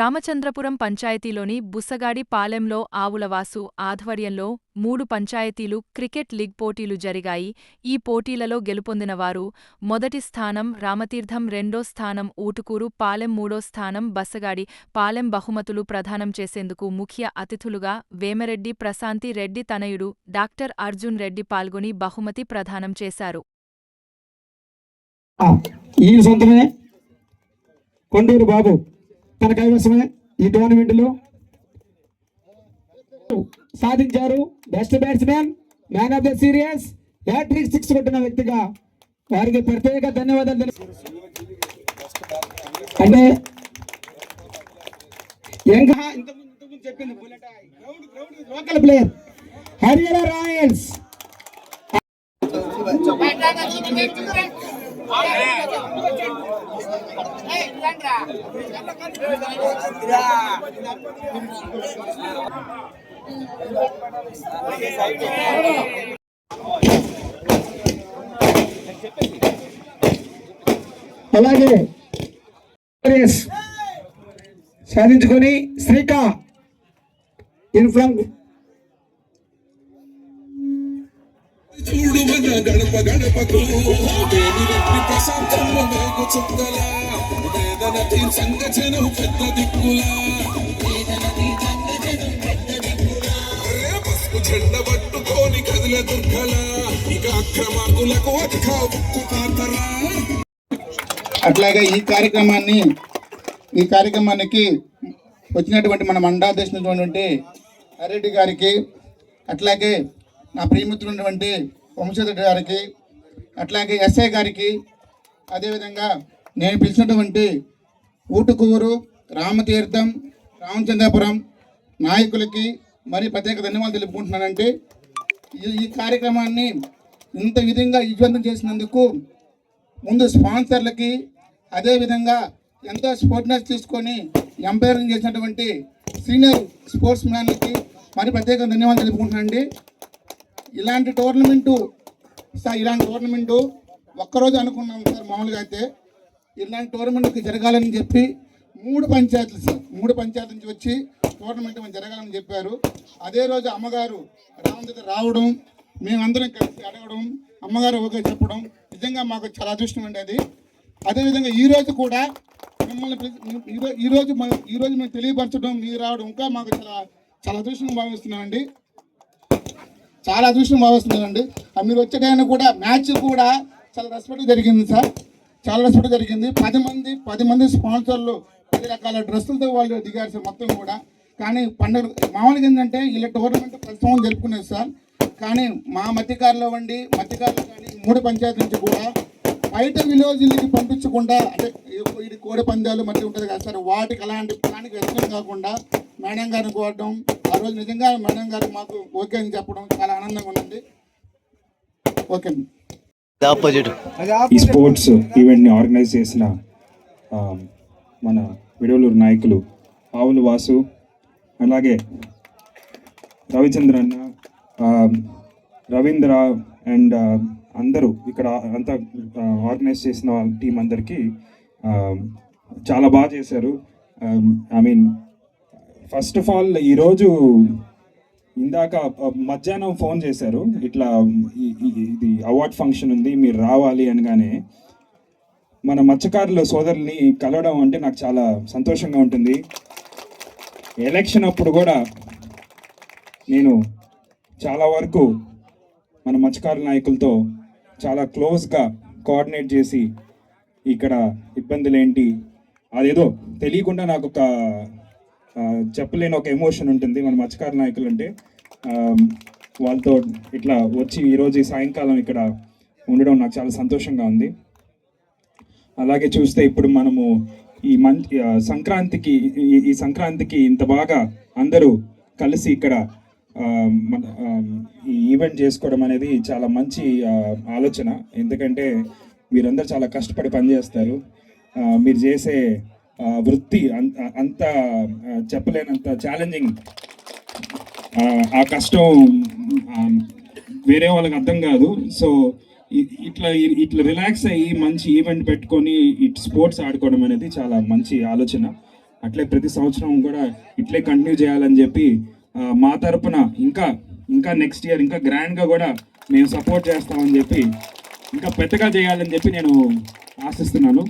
రామచంద్రపురం పంచాయతీలోని బుసగాడి పాలెంలో ఆవులవాసు ఆధ్వర్యంలో 3 పంచాయతీలు cricket league పోటీలు జరిగాయి. ఈ పోటీలలో గెలుపొందిన వారు మొదటి స్థానం రామతీర్థం, రెండో స్థానం ఊటుకూరు పాలెం, మూడో స్థానం బసగాడి పాలెం. బహుమతులు ప్రదానం చేసేందుకు ముఖ్య అతిథులుగా వేమరెడ్డి ప్రశాంతి రెడ్డి తనయుడు డాక్టర్ అర్జున్ రెడ్డి పాల్గొని బహుమతి ప్రదానం చేశారు. కొండూరు బాబు తన కైవసమే ఈ టోర్నమెంట్ లో సాధించారు. Best batsman, man of the series, hat trick 6 కొట్టిన వ్యక్తిగా వారికి ప్రత్యేక ధన్యవాదాలు. అంటే చెప్పింది లోకల్ ప్లేయర్ హరియాణా రాయల్స్. అలాగే సాధించుకొని శ్రీకా ఇన్ ఫ్రంట్ గడప గడపకు ప్రశాంతంలో మేకు చుక్కల వేదన తీర్చంగజనం పెద్ద దిక్కుల పసుపు జెండ పట్టుకొని కదిలే దుర్గల ఇక అక్రమార్గులకు అధిక ఉక్కు కాతరా. అట్లాగే ఈ కార్యక్రమానికి వచ్చినటువంటి మన మండలాధ్యక్షుడు హరిరెడ్డి గారికి, అట్లాగే నా ప్రియమిత్రున్నటువంటి వంశరెడ్డి గారికి, అట్లాగే ఎస్ఐ గారికి, అదేవిధంగా నేను పిలిచినటువంటి ఊటుకూరు, రామతీర్థం, రామచంద్రపురం నాయకులకి మరి ప్రత్యేక ధన్యవాదాలు తెలుపుకుంటున్నానంటే ఈ కార్యక్రమాన్ని ఇంత విధంగా విజయవంతం చేసినందుకు ముందు స్పాన్సర్లకి, అదేవిధంగా ఎంతో స్పోర్ట్నెస్ తీసుకొని ఎంపైరింగ్ చేసినటువంటి సీనియర్ స్పోర్ట్స్ మ్యాన్లకి మరి ప్రత్యేక ధన్యవాదాలు తెలుపుకుంటున్నానండి. ఇలాంటి టోర్నమెంటు ఒక్కరోజు అనుకున్నాం సార్. మామూలుగా అయితే ఇలాంటి టోర్నమెంట్కి జరగాలని చెప్పి 3 పంచాయతీల నుంచి వచ్చి టోర్నమెంట్ జరగాలని చెప్పారు. అదే రోజు అమ్మగారు రామచంద్ర రావడం, మేమందరం కలిసి అడగడం, అమ్మగారు ఓకే చెప్పడం నిజంగా మాకు చాలా అదృష్టం అండి అది. అదేవిధంగా ఈరోజు కూడా మిమ్మల్ని ఈరోజు మేము తెలియపరచడం, మీరు రావడం ఇంకా మాకు చాలా అదృష్టంగా భావిస్తున్నామండి. చాలా అదృష్టం భావిస్తున్నానండి. మీరు వచ్చే టైంలో కూడా మ్యాచ్ కూడా చాలా రెస్పెక్ట్ జరిగింది సార్, చాలా రెస్పెక్ట్ జరిగింది. 10 మంది స్పాన్సర్లు 10 రకాల డ్రెస్సులతో వాళ్ళు దిగారు సార్ మొత్తం కూడా. కానీ పండుగ మామూలుగా ఏంటంటే ఇలా టోర్నమెంట్ ప్రతి సంవత్సరం జరుపుకునేది సార్. కానీ మా మధ్యకారులో కానీ 3 పంచాయతీల నుంచి కూడా బయట విలేజ్లకి పంపించకుండా, అంటే ఇది కోడి పందాలు మధ్య ఉంటుంది కదా సార్, వాటికి అలాంటి ప్లాన్కి వ్యక్తం కాకుండా మేడం గారిని కోరడం, ఆ రోజు నిజంగా మేడం గారు మాకు ఓకే అని చెప్పడం చాలా ఆనందంగా ఉన్నది. ఓకే. ఈ స్పోర్ట్స్ ఈవెంట్ని ఆర్గనైజ్ చేసిన మన విడవలూరు నాయకులు ఆవుల వాసు, అలాగే రవిచంద్ర అన్న, రవీంద్ర అండ్ అందరూ ఇక్కడ అంతా ఆర్గనైజ్ చేసిన టీం అందరికీ చాలా బాగా చేశారు. I mean first of all ఈరోజు ఇందాక మధ్యాహ్నం ఫోన్ చేశారు, ఇట్లా ఇది అవార్డ్ ఫంక్షన్ ఉంది మీరు రావాలి అనగానే మన మత్స్యకారుల సోదరుల్ని కలవడం అంటే నాకు చాలా సంతోషంగా ఉంటుంది. ఎలక్షన్ అప్పుడు కూడా నేను చాలా వరకు మన మత్స్యకారుల నాయకులతో చాలా క్లోజ్గా కోఆర్డినేట్ చేసి ఇక్కడ ఇబ్బందులు ఏంటి అదేదో తెలియకుండా నాకు ఒక చెప్పలేని ఒక ఎమోషన్ ఉంటుంది మన మత్స్యకారుల నాయకులు అంటే. వాళ్ళతో ఇట్లా వచ్చి ఈరోజు ఈ సాయంకాలం ఇక్కడ ఉండడం నాకు చాలా సంతోషంగా ఉంది. అలాగే చూస్తే ఇప్పుడు మనము ఈ సంక్రాంతికి ఇంత బాగా అందరూ కలిసి ఇక్కడ ఈ ఈవెంట్ చేసుకోవడం అనేది చాలా మంచి ఆలోచన. ఎందుకంటే మీరందరూ చాలా కష్టపడి పనిచేస్తారు. మీరు చేసే వృత్తి అంత చెప్పలేనంత ఛాలెంజింగ్. ఆ కష్టం వేరే వాళ్ళకి అర్థం కాదు. సో ఇట్లా రిలాక్స్ అయ్యి మంచి ఈవెంట్ పెట్టుకొని స్పోర్ట్స్ ఆడుకోవడం అనేది చాలా మంచి ఆలోచన. అట్లే ప్రతి సంవత్సరం కూడా ఇట్లే కంటిన్యూ చేయాలని చెప్పి మా తరపున ఇంకా నెక్స్ట్ ఇయర్ ఇంకా గ్రాండ్గా కూడా మేము సపోర్ట్ చేస్తామని చెప్పి ఇంకా పెద్దగా చేయాలని చెప్పి నేను ఆశిస్తున్నాను.